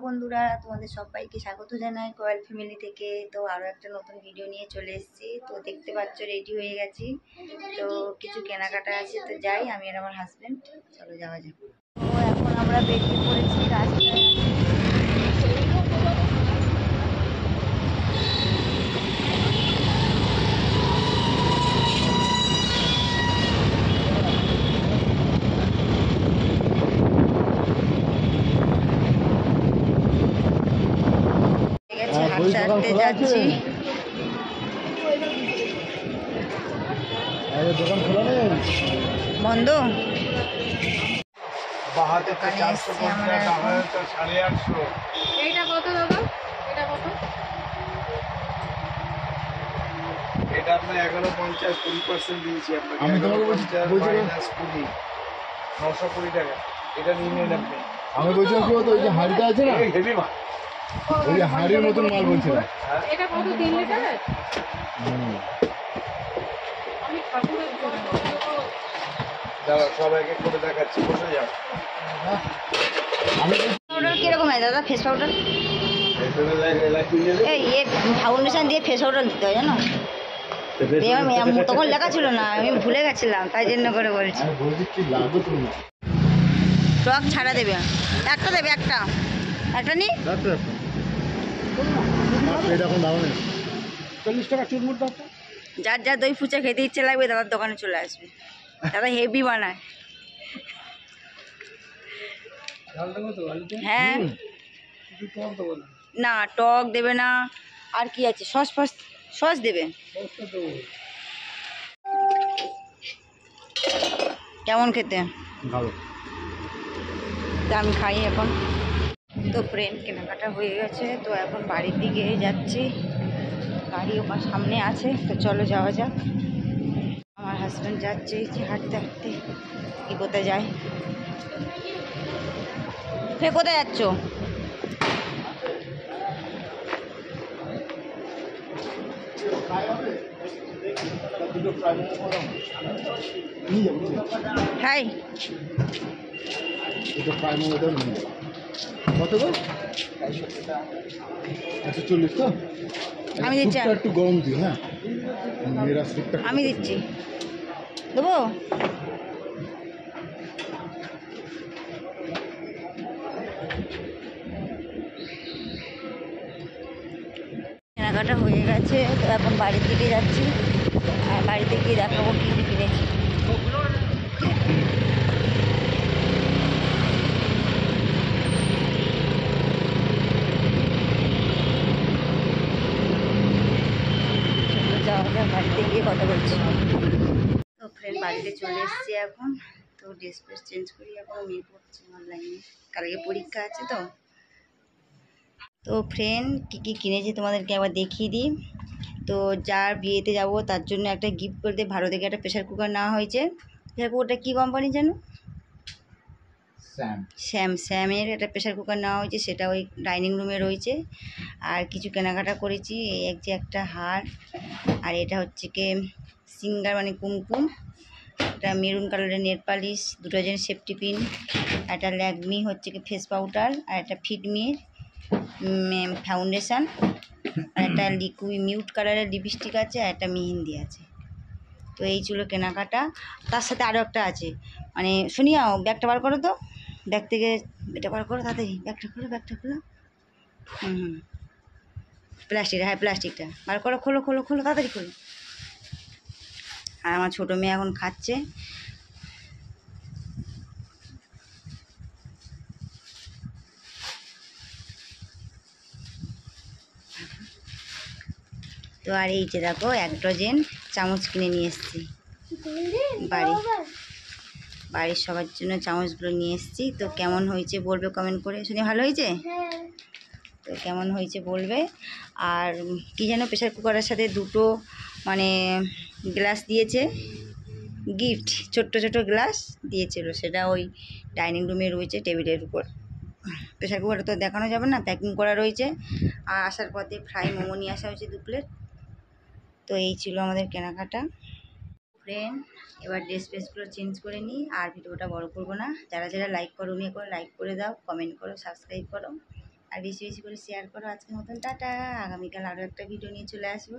বন্ধুরা, তোমাদের সবাইকে স্বাগত জানাই কয়েল ফ্যামিলি থেকে। তো আরও একটা নতুন ভিডিও নিয়ে চলে এসেছি। তো দেখতে পাচ্ছ রেডি হয়ে গেছি, তো কিছু কেনাকাটা আছে, তো যাই আমি আর আমার হাজব্যান্ড। চলো যাওয়া যাক। তো এখন আমরা বেরিয়ে পড়েছি রাস্তায়। হাঁটতে হাঁটতে যাচ্ছি। বন্ধ। দোকানে এসছি আমরা এখন। এইটা কত দাদা? এটা কত? এটা আপনার 11.50 20% দিয়েছি আপনাকে। আমি তোমাকে বলছি মাইনাস 20 920 টাকা। এটা নিয়ে নেন আপনি। আমি বলছিলাম কি বলতো, ওই যে হাড়িটা আছে না, হেভি মাল, ওই যে হাড়ির মতন মাল বলছিলাম। এটা কত 3 লিটারের? আমি ঠাকুরের জন্য দাদা সবাইকে করে দেখাচ্ছি, বসে যাও। আমি পাউডার কিরকম হয় দাদা? ফেস পাউডার এখানে লাগিয়ে দেন। এই ফাউন্ডেশন দিয়ে ফেস পাউডার দিতে হয় জানো? তখন লেখা ছিল না, আমি ভুলে গেছিলাম, তাই জন্য করে বলছি। আমি বলছি কি লাগবে তুমি না টক ছাড়া দেবে, একটা দেবে, একটা নি। ডাক্তার এটা এখন দাও না 40 টাকা চুরমুর দাও তো। যার যার দই ফুচা খেতে ইচ্ছে লাগবে দাদার দোকানে চলে আসবে। দাদা হেভি বানায়। ঝাল দেবো তো আলুতে? হ্যাঁ, কিছু টক দেবো না। না টক দেবে না। আর কি আছে? সস দেবে। টকটা দেবো। কেমন খেতে? ভালো। তা আমি খাই এখন। তো ফ্রেন্ড কেনাকাটা হয়ে গেছে, তো এখন বাড়ির দিকে যাচ্ছি। গাড়ি ওখানে সামনে আছে, তো চলো যাওয়া যাক। আমার হাজব্যান্ড যাচ্ছে হাঁটতে হাঁটতে। কি কোথায় যায়? কোথায় যাচ্ছ? হাই, কত গো? 140 তো? আমি দিচ্ছি। একটু গরম দিও। হ্যাঁ, মেরা স্যুপটা আমি দিচ্ছি, দেবো। কেনাকাটা হয়ে গেছে, তো এখন বাড়ির দিকে যাচ্ছি। আর বাড়িতে গিয়ে দেখাবো কী কী কিনেছি। যাওয়া যাক, বাড়িতে গিয়ে কথা বলছি। তো ফ্রেন্ড বাড়িতে চলে এসেছি এখন। তো ড্রেস ফ্রেস চেঞ্জ করি, এখন মেয়ে পড়ছে অনলাইনে, কালকে পরীক্ষা আছে। তো ফ্রেন্ড কী কী কিনেছি তোমাদেরকে আবার দেখিয়ে দিই। তো যার বিয়েতে যাব তার জন্য একটা গিফট করতে ভালো থেকে একটা প্রেশার কুকার নেওয়া হয়েছে। প্রেশার কুকারটা কী কোম্পানি জানো? স্যামের একটা প্রেশার কুকার নেওয়া হয়েছে, সেটা ওই ডাইনিং রুমে রয়েছে। আর কিছু কেনাকাটা করেছি, এই একটা হার, আর এটা হচ্ছে কি সিঙ্গার মানে কুমকুম, একটা মেরুন কালারের nail polish, 2 dozen safety pin, একটা ল্যাকমি হচ্ছে কি ফেস পাউডার, আর একটা ফিটমির ফাউন্ডেশান, আর একটা মিউট কালারের লিপস্টিক আছে, আর একটা মেহেন্দি আছে। তো এই ছিল কেনাকাটা। তার সাথে আরও একটা আছে, মানে শুনিয়াও, ব্যাগটা বার করো তো, ব্যাগ থেকে এটা বার করো তাড়াতাড়ি, ব্যাগটা খোলো। প্লাস্টিকটা, হ্যাঁ প্লাস্টিকটা বার করো, খোলো তাড়াতাড়ি খোলো। আর আমার ছোটো মেয়ে এখন খাচ্ছে। তো আর এই যে দেখো 1 ডজন চামচ কিনে নিয়ে এসেছি। বাড়ির সবার জন্য চামচগুলো নিয়ে এসেছি। তো কেমন হয়েছে বলবে কমেন্ট করে। শুনে ভালো হয়েছে? তো কেমন হয়েছে বলবে। আর কি যেন প্রেশার কুকারের সাথে 2টো মানে গ্লাস দিয়েছে গিফট, ছোট্ট গ্লাস দিয়েছিল, সেটা ওই ডাইনিং রুমে রয়েছে টেবিলের উপর। প্রেশার কুকারটা তো দেখানো যাবে না, প্যাকিং করা রয়েছে। আর আসার পথে ফ্রাই মোমো নিয়ে আসা হয়েছে 2 প্লেট। তো এই ছিল আমাদের কেনাকাটা। ফ্রেন্ড এবার ড্রেস ফ্রেসগুলো চেঞ্জ করে নিই, আর ভিডিওটা বড় করবো না। যারা লাইক করো নিয়ে করে লাইক করে দাও, কমেন্ট করো, সাবস্ক্রাইব করো। আর বেশি বেশি করে শেয়ার করো। আজকের মতন টাটা, আগামীকাল আরও একটা ভিডিও নিয়ে চলে আসবো।